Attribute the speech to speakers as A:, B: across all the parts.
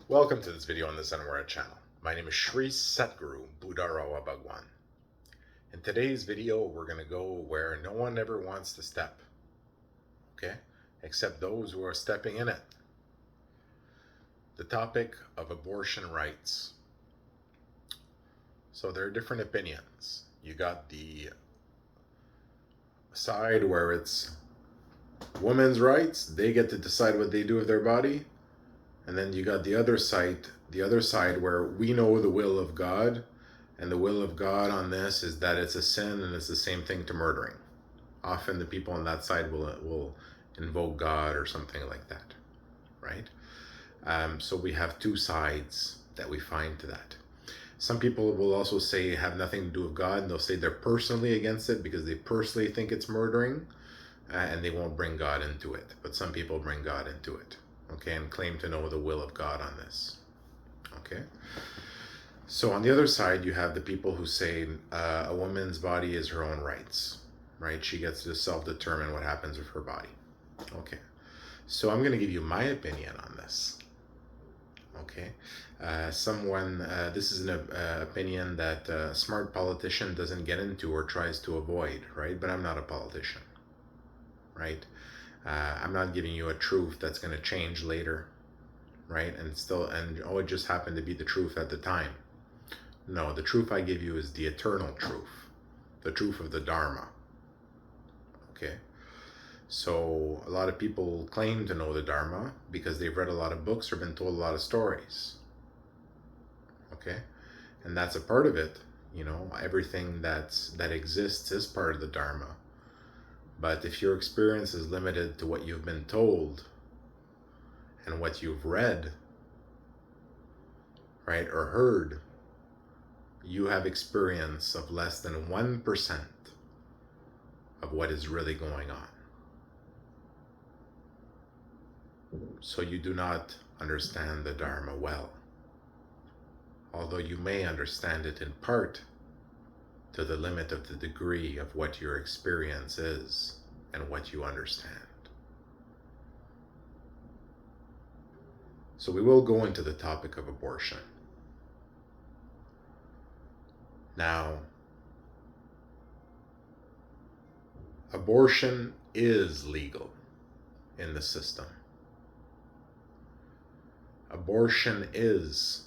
A: Welcome to this video on the Zenwara channel. My name is Shri Satguru Budarawa Bhagwan. In today's video, we're going to go where no one ever wants to step, okay? Except those who are stepping in it. The topic of abortion rights. So there are different opinions. You got the side where it's women's rights, they get to decide what they do with their body. And then you got the other side where we know the will of God, and the will of God on this is that it's a sin and it's the same thing to murdering. Often the people on that side will invoke God or something like that, right? So we have two sides that we find to that. Some people will also say have nothing to do with God, and they'll say they're personally against it because they personally think it's murdering, and they won't bring God into it. But some people bring God into it, okay, and claim to know the will of God on this, okay? So on the other side, you have the people who say a woman's body is her own rights, right? She gets to self-determine what happens with her body, okay? So I'm going to give you my opinion on this, okay? This is an opinion that a smart politician doesn't get into or tries to avoid, right? But I'm not a politician, right? I'm not giving you a truth that's going to change later, right? And it just happened to be the truth at the time. No, the truth I give you is the eternal truth, the truth of the Dharma, okay? So a lot of people claim to know the Dharma because they've read a lot of books or been told a lot of stories, okay? And that's a part of it, you know, everything that exists is part of the Dharma. But if your experience is limited to what you've been told and what you've read, right, or heard, you have experience of less than 1% of what is really going on. So you do not understand the Dharma well, although you may understand it in part to the limit of the degree of what your experience is and what you understand. So we will go into the topic of abortion. Now, abortion is legal in the system. Abortion is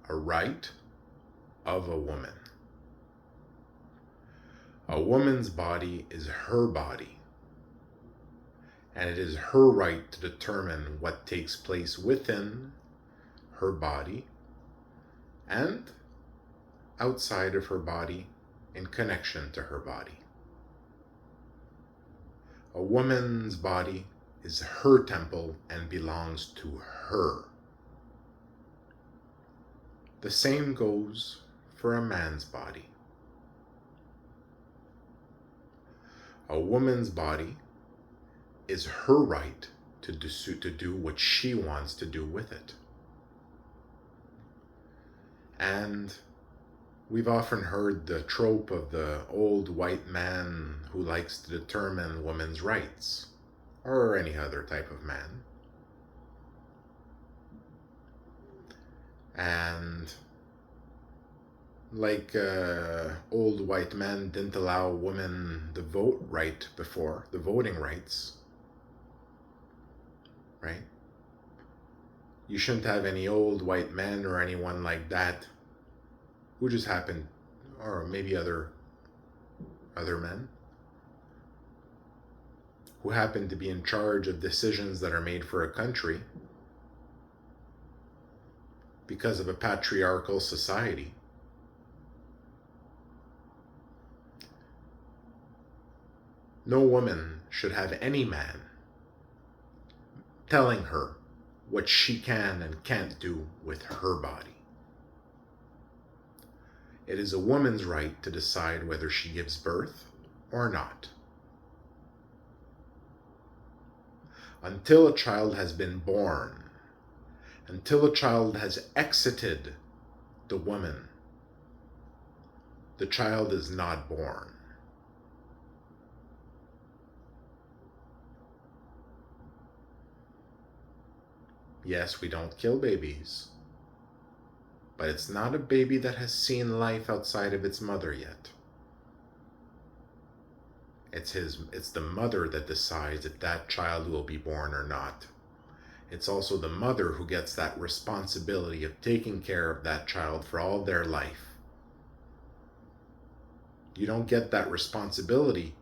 A: a right of a woman. A woman's body is her body, and it is her right to determine what takes place within her body and outside of her body in connection to her body. A woman's body is her temple and belongs to her. The same goes for a man's body. A woman's body is her right to do what she wants to do with it. And we've often heard the trope of the old white man who likes to determine women's rights, or any other type of man. And like old white men didn't allow women the vote right before, the voting rights, right? You shouldn't have any old white men or anyone like that who just happened, or maybe other men, who happen to be in charge of decisions that are made for a country because of a patriarchal society. No woman should have any man telling her what she can and can't do with her body. It is a woman's right to decide whether she gives birth or not. Until a child has been born, until a child has exited the woman, the child is not born. Yes, we don't kill babies. But it's not a baby that has seen life outside of its mother yet. It's the mother that decides if that child will be born or not. It's also the mother who gets that responsibility of taking care of that child for all their life. You don't get that responsibility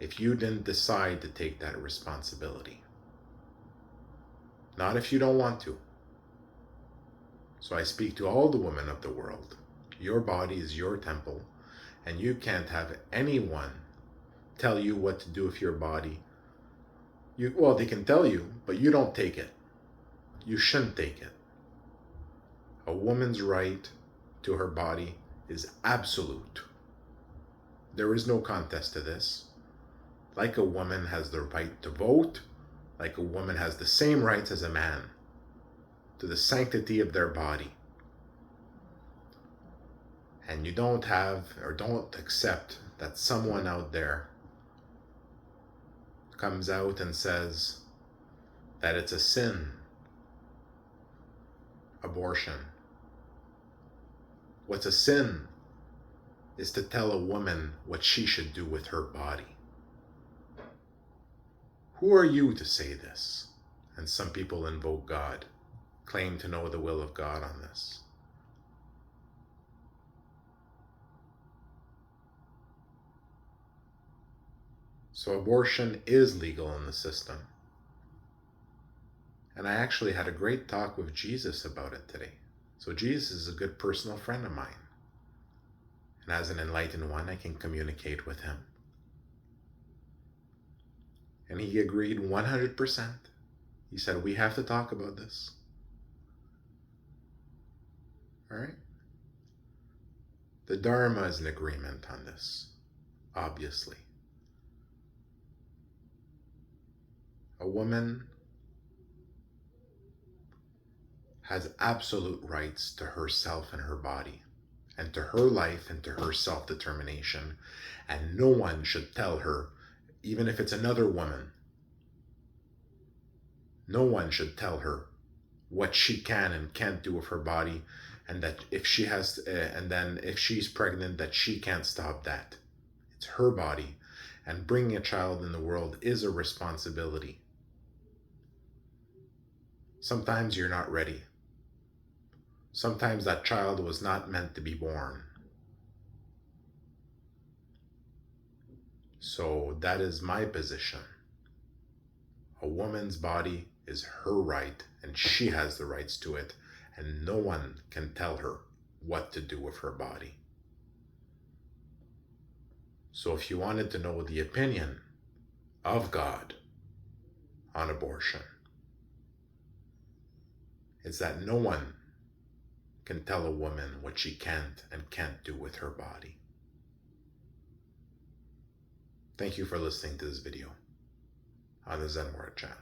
A: if you didn't decide to take that responsibility. Not if you don't want to. So I speak to all the women of the world. Your body is your temple, and you can't have anyone tell you what to do with your body. Well, they can tell you, but you don't take it. You shouldn't take it. A woman's right to her body is absolute. There is no contest to this. Like a woman has the right to vote, like a woman has the same rights as a man to the sanctity of their body. And you don't accept that someone out there comes out and says that it's a sin, abortion. What's a sin is to tell a woman what she should do with her body. Who are you to say this? And some people invoke God, claim to know the will of God on this. So abortion is legal in the system. And I actually had a great talk with Jesus about it today. So Jesus is a good personal friend of mine. And as an enlightened one, I can communicate with him. And he agreed 100%. He said, we have to talk about this. All right? The Dharma is in agreement on this, obviously. A woman has absolute rights to herself and her body, and to her life and to her self-determination. And no one should tell her, even if it's another woman, no one should tell her what she can and can't do with her body, and that if she has, and then if she's pregnant, that she can't stop that. It's her body, and bringing a child in the world is a responsibility. Sometimes you're not ready. Sometimes that child was not meant to be born. So that is my position. A woman's body is her right, and she has the rights to it, and no one can tell her what to do with her body. So if you wanted to know the opinion of God on abortion, it's that no one can tell a woman what she can't and can't do with her body. Thank you for listening to this video on the Zen Word channel.